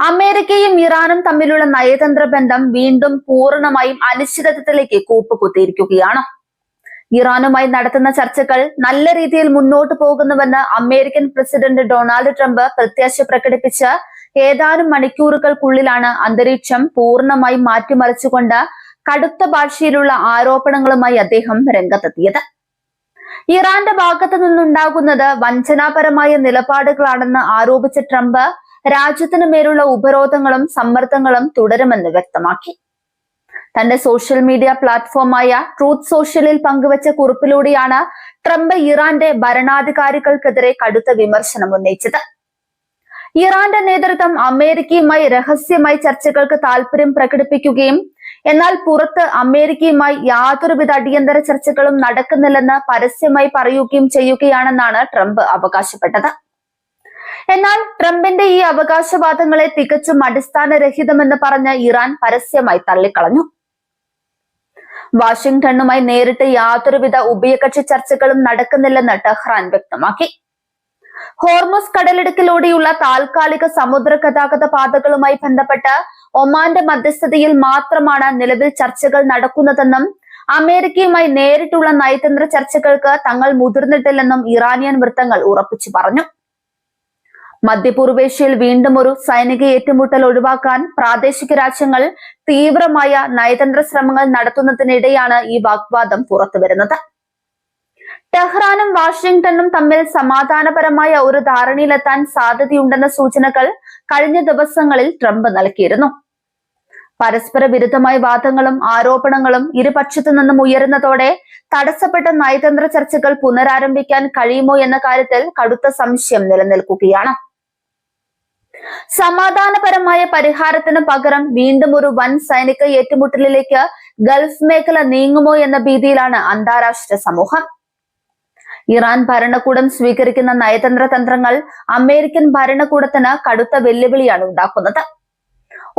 അമേരിക്കയും ഇറാനും തമ്മിലുള്ള നയതന്ത്ര ബന്ധം വീണ്ടും പൂർണ്ണമായും അനിശ്ചിതത്വത്തിലേക്ക് കൂപ്പുകുത്തിയിരിക്കുകയാണ്. ഇറാനുമായി നടത്തുന്ന ചർച്ചകൾ നല്ല രീതിയിൽ മുന്നോട്ട് പോകുന്നുവെന്ന് അമേരിക്കൻ പ്രസിഡന്റ് ഡൊണാൾഡ് ട്രംപ് പ്രത്യാശ പ്രകടിപ്പിച്ച് ഏതാനും മണിക്കൂറുകൾക്കുള്ളിലാണ് അന്തരീക്ഷം പൂർണ്ണമായും മാറ്റിമറിച്ചുകൊണ്ട് കടുത്ത ഭാഷയിലുള്ള ആരോപണങ്ങളുമായി അദ്ദേഹം രംഗത്തെത്തിയത്. ഇറാന്റെ ഭാഗത്തു നിന്നുണ്ടാകുന്നത് വഞ്ചനാപരമായ നിലപാടുകളാണെന്ന് ആരോപിച്ച ട്രംപ് രാജ്യത്തിനു മേലുള്ള ഉപരോധങ്ങളും സമ്മർദ്ദങ്ങളും തുടരുമെന്ന് വ്യക്തമാക്കി. തന്റെ സോഷ്യൽ മീഡിയ പ്ലാറ്റ്ഫോമായ ട്രൂത്ത് സോഷ്യലിൽ പങ്കുവച്ച കുറിപ്പിലൂടെയാണ് ട്രംപ് ഇറാന്റെ ഭരണാധികാരികൾക്കെതിരെ കടുത്ത വിമർശനം ഉന്നയിച്ചത്. ഇറാന്റെ നേതൃത്വം അമേരിക്കയുമായി രഹസ്യമായി ചർച്ചകൾക്ക് താൽപര്യം പ്രകടിപ്പിക്കുകയും എന്നാൽ പുറത്ത് അമേരിക്കയുമായി യാതൊരുവിധ അടിയന്തര ചർച്ചകളും നടക്കുന്നില്ലെന്ന് പരസ്യമായി പറയുകയും ചെയ്യുകയാണെന്നാണ് ട്രംപ് അവകാശപ്പെട്ടത്. എന്നാൽ ട്രംപിന്റെ ഈ അവകാശവാദങ്ങളെ തികച്ചും അടിസ്ഥാനരഹിതമെന്ന് പറഞ്ഞ് ഇറാൻ പരസ്യമായി തള്ളിക്കളഞ്ഞു. വാഷിംഗ്ടണുമായി നേരിട്ട് യാതൊരുവിധ ഉഭയകക്ഷി ചർച്ചകളും നടക്കുന്നില്ലെന്ന് ടെഹ്റാൻ വ്യക്തമാക്കി. ഹോർമുസ് കടലിടുക്കിലൂടെയുള്ള താൽക്കാലിക സമുദ്ര ഗതാഗത പാതകളുമായി ബന്ധപ്പെട്ട് ഒമാന്റെ മധ്യസ്ഥതയിൽ മാത്രമാണ് നിലവിൽ ചർച്ചകൾ നടക്കുന്നതെന്നും അമേരിക്കയുമായി നേരിട്ടുള്ള നയതന്ത്ര ചർച്ചകൾക്ക് തങ്ങൾ മുതിർന്നിട്ടില്ലെന്നും ഇറാനിയൻ വൃത്തങ്ങൾ ഉറപ്പിച്ചു പറഞ്ഞു. മധ്യപൂർവേഷ്യയിൽ വീണ്ടും ഒരു സൈനിക ഏറ്റുമുട്ടൽ ഒഴിവാക്കാൻ പ്രാദേശിക രാജ്യങ്ങൾ തീവ്രമായ നയതന്ത്ര ശ്രമങ്ങൾ നടത്തുന്നതിനിടെയാണ് ഈ വാഗ്വാദം പുറത്തുവരുന്നത്. ടെഹ്റാനും വാഷിംഗ്ടണും തമ്മിൽ സമാധാനപരമായ ഒരു ധാരണയിലെത്താൻ സാധ്യതയുണ്ടെന്ന സൂചനകൾ കഴിഞ്ഞ ദിവസങ്ങളിൽ ട്രംപ് നൽകിയിരുന്നു. പരസ്പര വിരുദ്ധമായ വാദങ്ങളും ആരോപണങ്ങളും ഇരുപക്ഷത്തു നിന്നും ഉയരുന്നതോടെ തടസ്സപ്പെട്ട നയതന്ത്ര ചർച്ചകൾ പുനരാരംഭിക്കാൻ കഴിയുമോ എന്ന കാര്യത്തിൽ കടുത്ത സംശയം നിലനിൽക്കുകയാണ്. സമാധാനപരമായ പരിഹാരത്തിന് പകരം വീണ്ടും ഒരു വൻ സൈനിക ഏറ്റുമുട്ടലിലേക്ക് ഗൾഫ് മേഖല നീങ്ങുമോ എന്ന ഭീതിയിലാണ് അന്താരാഷ്ട്ര സമൂഹം. ഇറാൻ ഭരണകൂടം സ്വീകരിക്കുന്ന നയതന്ത്ര തന്ത്രങ്ങൾ അമേരിക്കൻ ഭരണകൂടത്തിന് കടുത്ത വെല്ലുവിളിയാണ് ഉണ്ടാക്കുന്നത്.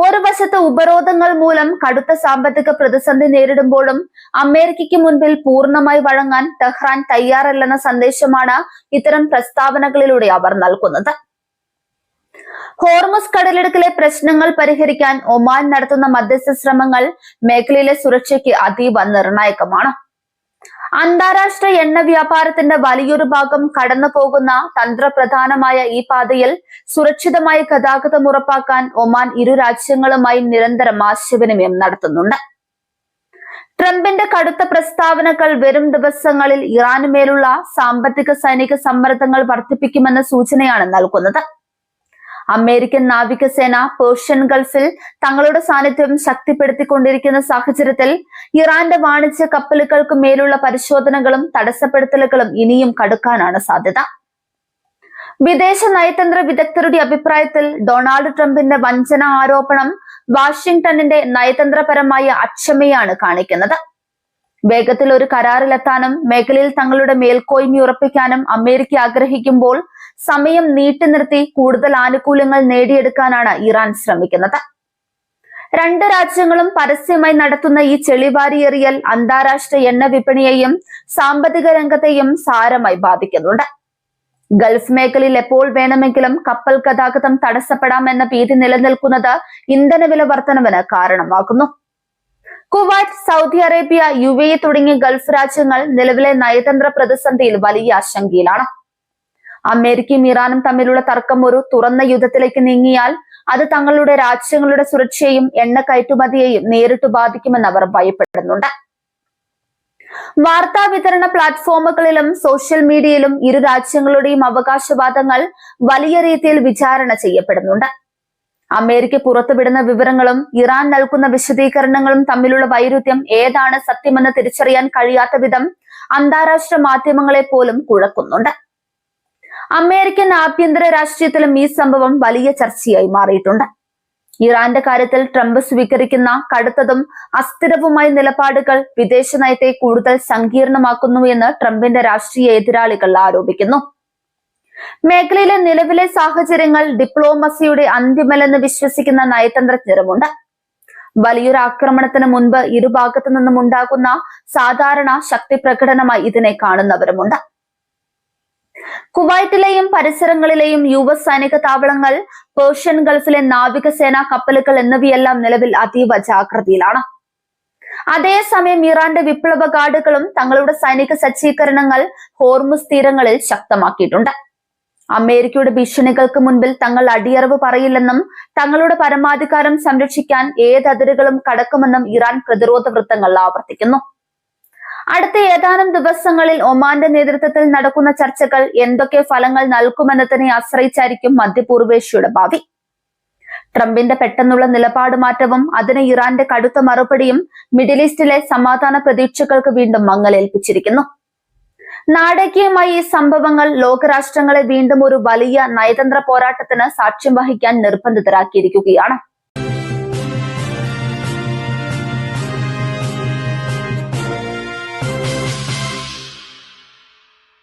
ഒരു വശത്ത് ഉപരോധങ്ങൾ മൂലം കടുത്ത സാമ്പത്തിക പ്രതിസന്ധി നേരിടുമ്പോഴും അമേരിക്കയ്ക്ക് മുൻപിൽ പൂർണ്ണമായി വഴങ്ങാൻ ടെഹ്റാൻ തയ്യാറല്ലെന്ന സന്ദേശമാണ് ഇത്തരം പ്രസ്താവനകളിലൂടെ അവർ നൽകുന്നത്. ഹോർമുസ് കടലിടുക്കിലെ പ്രശ്നങ്ങൾ പരിഹരിക്കാൻ ഒമാൻ നടത്തുന്ന മധ്യസ്ഥ ശ്രമങ്ങൾ മേഖലയിലെ സുരക്ഷയ്ക്ക് അതീവ നിർണായകമാണ്. അന്താരാഷ്ട്ര എണ്ണ വ്യാപാരത്തിന്റെ വലിയൊരു ഭാഗം കടന്നു പോകുന്ന തന്ത്രപ്രധാനമായ ഈ പാതയിൽ സുരക്ഷിതമായ ഗതാഗതം ഉറപ്പാക്കാൻ ഒമാൻ ഇരു രാജ്യങ്ങളുമായി നിരന്തരം ആശയവിനിമയം നടത്തുന്നുണ്ട്. ട്രംപിന്റെ കടുത്ത പ്രസ്താവനകൾ വരും ദിവസങ്ങളിൽ ഇറാനുമേലുള്ള സാമ്പത്തിക സൈനിക സമ്മർദ്ദങ്ങൾ വർദ്ധിപ്പിക്കുമെന്ന സൂചനയാണ് നൽകുന്നത്. അമേരിക്കൻ നാവികസേന പേർഷ്യൻ ഗൾഫിൽ തങ്ങളുടെ സാന്നിധ്യം ശക്തിപ്പെടുത്തിക്കൊണ്ടിരിക്കുന്ന സാഹചര്യത്തിൽ ഇറാന്റെ വാണിജ്യ കപ്പലുകൾക്ക് മേലുള്ള പരിശോധനകളും തടസ്സപ്പെടുത്തലുകളും ഇനിയും കടുക്കാനാണ് സാധ്യത. വിദേശ നയതന്ത്ര വിദഗ്ധരുടെ അഭിപ്രായത്തിൽ ഡൊണാൾഡ് ട്രംപിന്റെ വഞ്ചന ആരോപണം വാഷിംഗ്ടണിന്റെ നയതന്ത്രപരമായ അക്ഷമയാണ് കാണിക്കുന്നത്. വേഗത്തിൽ ഒരു കരാറിലെത്താനും മേഖലയിൽ തങ്ങളുടെ മേൽക്കോയ്മ ഉറപ്പിക്കാനും അമേരിക്ക ആഗ്രഹിക്കുമ്പോൾ സമയം നീട്ടി നിർത്തി കൂടുതൽ ആനുകൂല്യങ്ങൾ നേടിയെടുക്കാനാണ് ഇറാൻ ശ്രമിക്കുന്നത്. രണ്ട് രാജ്യങ്ങളും പരസ്യമായി നടത്തുന്ന ഈ ചെളിവാരിയെറിയൽ അന്താരാഷ്ട്ര എണ്ണ വിപണിയെയും സാമ്പത്തിക രംഗത്തെയും സാരമായി ബാധിക്കുന്നുണ്ട്. ഗൾഫ് മേഖലയിൽ എപ്പോൾ വേണമെങ്കിലും കപ്പൽ ഗതാഗതം തടസ്സപ്പെടാമെന്ന ഭീതി നിലനിൽക്കുന്നത് ഇന്ധനവില വർധനവിന് കാരണമാകുന്നു. കുവൈറ്റ്, സൗദി അറേബ്യ, UAE തുടങ്ങിയ ഗൾഫ് രാജ്യങ്ങൾ നിലവിലെ നയതന്ത്ര പ്രതിസന്ധിയിൽ വലിയ ആശങ്കയിലാണ്. അമേരിക്കയും ഇറാനും തമ്മിലുള്ള തർക്കം ഒരു തുറന്ന യുദ്ധത്തിലേക്ക് നീങ്ങിയാൽ അത് തങ്ങളുടെ രാജ്യങ്ങളുടെ സുരക്ഷയെയും എണ്ണ കയറ്റുമതിയെയും നേരിട്ട് ബാധിക്കുമെന്ന് അവർ ഭയപ്പെടുന്നുണ്ട്. വാർത്താ വിതരണ പ്ലാറ്റ്ഫോമുകളിലും സോഷ്യൽ മീഡിയയിലും ഇരു രാജ്യങ്ങളുടെയും അവകാശവാദങ്ങൾ വലിയ രീതിയിൽ വിചാരണ ചെയ്യപ്പെടുന്നുണ്ട്. അമേരിക്ക പുറത്തുവിടുന്ന വിവരങ്ങളും ഇറാൻ നൽകുന്ന വിശദീകരണങ്ങളും തമ്മിലുള്ള വൈരുദ്ധ്യം ഏതാണ് സത്യമെന്ന് തിരിച്ചറിയാൻ കഴിയാത്ത വിധം അന്താരാഷ്ട്ര മാധ്യമങ്ങളെ പോലും കുഴക്കുന്നുണ്ട്. അമേരിക്കൻ ആഭ്യന്തര രാഷ്ട്രീയത്തിലും ഈ സംഭവം വലിയ ചർച്ചയായി മാറിയിട്ടുണ്ട്. ഇറാന്റെ കാര്യത്തിൽ ട്രംപ് സ്വീകരിക്കുന്ന കടുത്തതും അസ്ഥിരവുമായ നിലപാടുകൾ വിദേശ നയത്തെ കൂടുതൽ സങ്കീർണമാക്കുന്നു എന്ന് ട്രംപിന്റെ രാഷ്ട്രീയ എതിരാളികൾ ആരോപിക്കുന്നു. മേഖലയിലെ നിലവിലെ സാഹചര്യങ്ങൾ ഡിപ്ലോമസിയുടെ അന്തിമല്ലെന്ന് വിശ്വസിക്കുന്ന നയതന്ത്രജ്ഞരുമുണ്ട്. വലിയൊരു ആക്രമണത്തിന് മുൻപ് ഇരുഭാഗത്തു നിന്നും ഉണ്ടാകുന്ന സാധാരണ ശക്തി പ്രകടനമായി ഇതിനെ കാണുന്നവരുമുണ്ട്. കുവൈറ്റിലെയും പരിസരങ്ങളിലെയും US സൈനിക താവളങ്ങൾ, പേർഷ്യൻ ഗൾഫിലെ നാവികസേനാ കപ്പലുകൾ എന്നിവയെല്ലാം നിലവിൽ അതീവ ജാഗ്രതയിലാണ്. അതേസമയം ഇറാന്റെ വിപ്ലവ ഗാർഡുകളും തങ്ങളുടെ സൈനിക സജ്ജീകരണങ്ങൾ ഹോർമുസ് തീരങ്ങളിൽ ശക്തമാക്കിയിട്ടുണ്ട്. അമേരിക്കയുടെ ഭീഷണികൾക്ക് മുൻപിൽ തങ്ങൾ അടിയറവ് പറയില്ലെന്നും തങ്ങളുടെ പരമാധികാരം സംരക്ഷിക്കാൻ ഏത് അതിരുകളും കടക്കുമെന്നും ഇറാൻ പ്രതിരോധ വൃത്തങ്ങൾ ആവർത്തിക്കുന്നു. അടുത്ത ഏതാനും ദിവസങ്ങളിൽ ഒമാന്റെ നേതൃത്വത്തിൽ നടക്കുന്ന ചർച്ചകൾ എന്തൊക്കെ ഫലങ്ങൾ നൽകുമെന്നതിനെ ആശ്രയിച്ചായിരിക്കും മധ്യപൂർവേഷ്യയുടെ ഭാവി. ട്രംപിന്റെ പെട്ടെന്നുള്ള നിലപാട് മാറ്റവും അതിന് ഇറാന്റെ കടുത്ത മറുപടിയും മിഡിൽ ഈസ്റ്റിലെ സമാധാന പ്രതീക്ഷകൾക്ക് വീണ്ടും മങ്ങലേൽപ്പിച്ചിരിക്കുന്നു. നാടകീയമായി ഈ സംഭവങ്ങൾ ലോകരാഷ്ട്രങ്ങളെ വീണ്ടും ഒരു വലിയ നയതന്ത്ര പോരാട്ടത്തിന് സാക്ഷ്യം വഹിക്കാൻ നിർബന്ധിതരാക്കിയിരിക്കുകയാണ്.